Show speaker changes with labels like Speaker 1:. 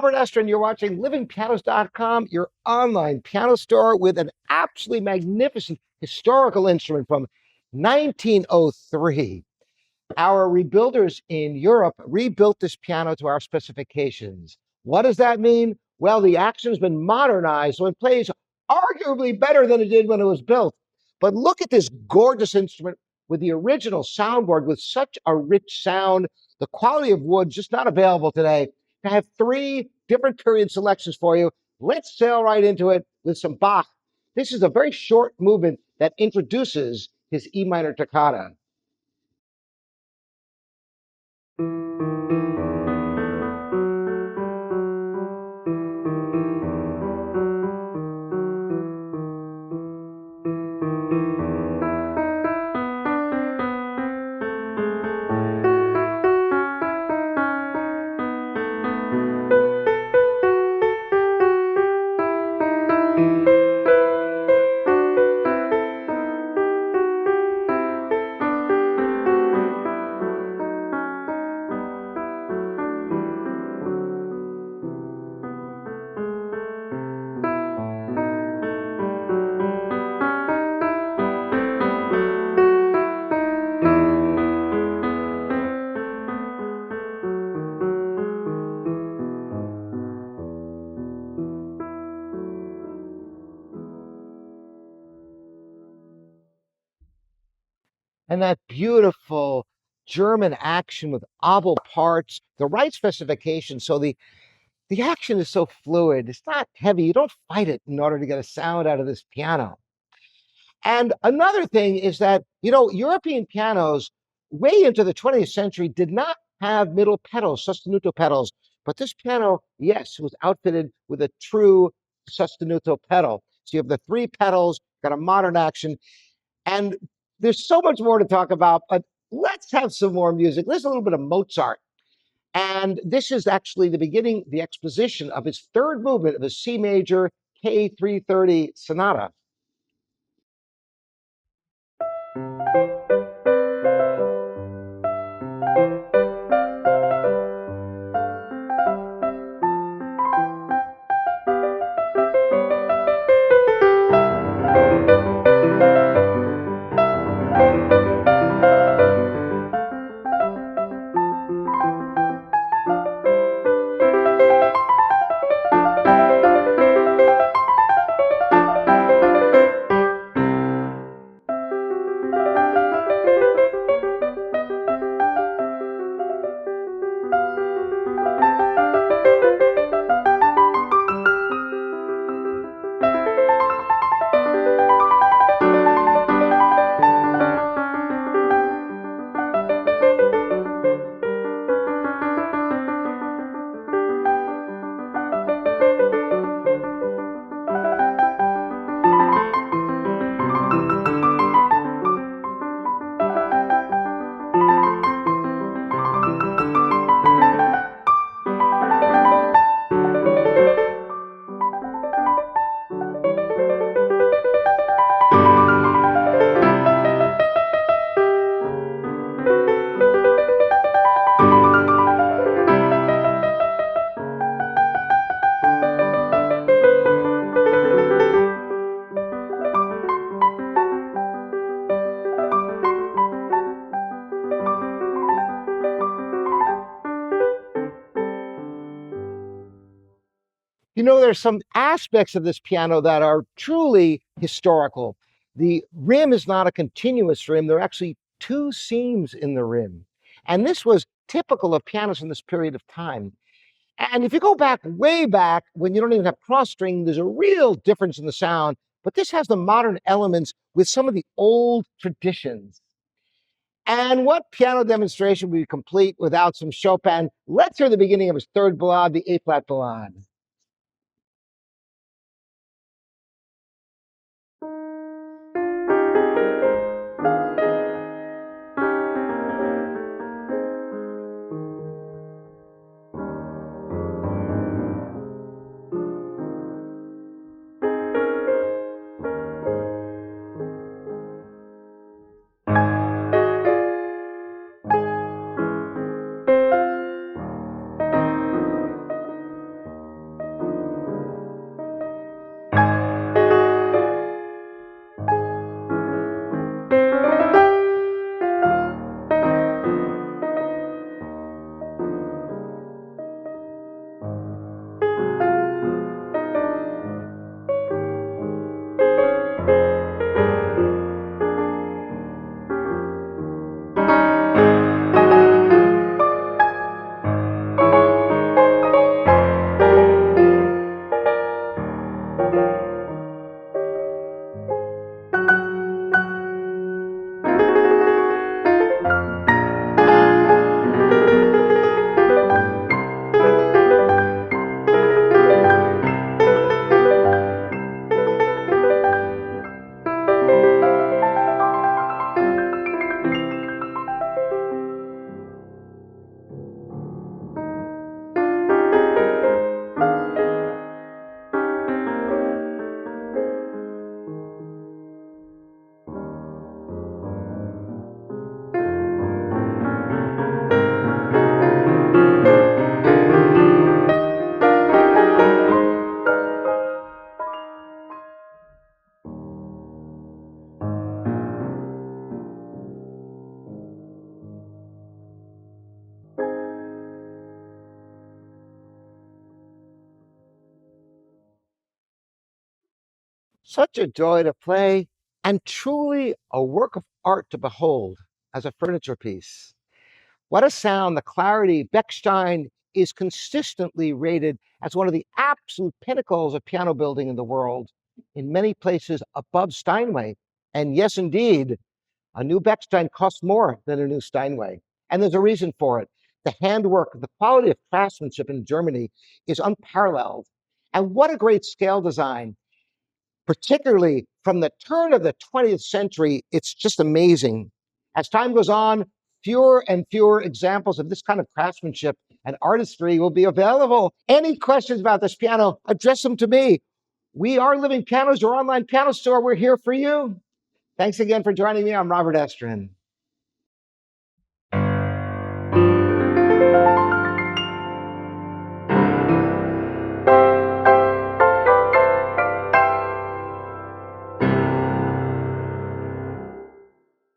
Speaker 1: Robert Esther, and you're watching livingpianos.com, your online piano store with an absolutely magnificent historical instrument from 1903. Our rebuilders in Europe rebuilt this piano to our specifications. What does that mean? Well, the action has been modernized, so it plays arguably better than it did when it was built. But look at this gorgeous instrument with the original soundboard with such a rich sound. The quality of wood just not available today. I have three different period selections for you. Let's sail right into it with some Bach. This is a very short movement that introduces his E minor toccata. And that beautiful German action with obble parts, the right specification. So the action is so fluid. It's not heavy. You don't fight it in order to get a sound out of this piano. And another thing is that, European pianos way into the 20th century did not have middle pedals, sostenuto pedals. But this piano, yes, was outfitted with a true sostenuto pedal. So you have the three pedals, got a modern action. And there's so much more to talk about, but let's have some more music. There's a little bit of Mozart. And this is actually the beginning, the exposition of his third movement of the C major K330 sonata. There's some aspects of this piano that are truly historical. The rim is not a continuous rim. There are actually two seams in the rim. And this was typical of pianos in this period of time. And if you go back, way back, when you don't even have cross string, there's a real difference in the sound. But this has the modern elements with some of the old traditions. And what piano demonstration would be complete without some Chopin? Let's hear the beginning of his third ballade, the A-flat ballade. Such a joy to play, and truly a work of art to behold as a furniture piece. What a sound, the clarity. Bechstein is consistently rated as one of the absolute pinnacles of piano building in the world, in many places above Steinway. And yes, indeed, a new Bechstein costs more than a new Steinway. And there's a reason for it. The handwork, the quality of craftsmanship in Germany is unparalleled. And what a great scale design, particularly from the turn of the 20th century. It's just amazing. As time goes on, fewer and fewer examples of this kind of craftsmanship and artistry will be available. Any questions about this piano, address them to me. We are Living Pianos, your online piano store. We're here for you. Thanks again for joining me. I'm Robert Estrin.